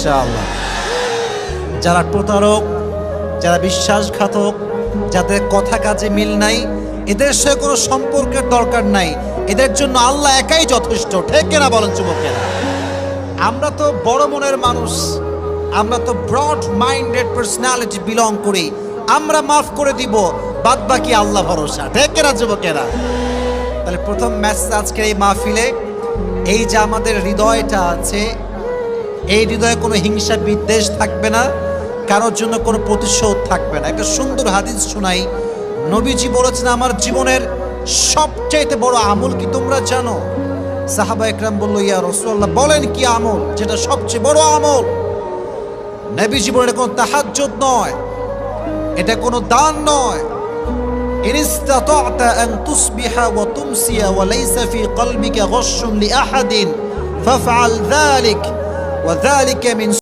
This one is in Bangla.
ইনশাআল্লাহ। যারা প্রতারক, যারা বিশ্বাসঘাতক, যাদের কথা কাজে মিল নাই, এদের সাথে কোনো সম্পর্কের দরকার নাই। এদের জন্য আল্লাহ একাই যথেষ্ট। ঠিক কিনা বলেন যুবকেরা? আমরা তো বড় মনের মানুষ, আমরা তো ব্রড মাইন্ডেড পার্সোনালিটি বিলং করি। আমরা মাফ করে দিব, বাদ বাকি আল্লাহ ভরসা। ঠিক কিনা যুবকেরা? তাহলে প্রথম মেসেজ আজকের এই মাহফিলে, এই যে আমাদের হৃদয়টা আছে, এই হৃদয়ে কোনো হিংসা বিদ্বেষ থাকবে না, কারোর জন্য কোনো প্রতিশোধ থাকবে না। একটা সুন্দর হাদিস শোনাই। নবীজি বলেছেন, আমার জীবনের সবচেয়ে বড় আমল কি তোমরা জানো? সাহাবা একরাম বলল, ইয়া রাসূলুল্লাহ, বলেন কি আমল যেটা সবচেয়ে বড় আমল? নবীজি বলেন, এটা কোনো তাহাজ্জুদ নয়, এটা কোনো দান নয়। ইন ইসতাতা'তা আন তুসবিহা ওয়া তুমসিয়া ওয়া লাইসা ফি কলবিকা গাশশুন লিআহাদিন ফাফআল যালিক ওয়া যালিকা মিন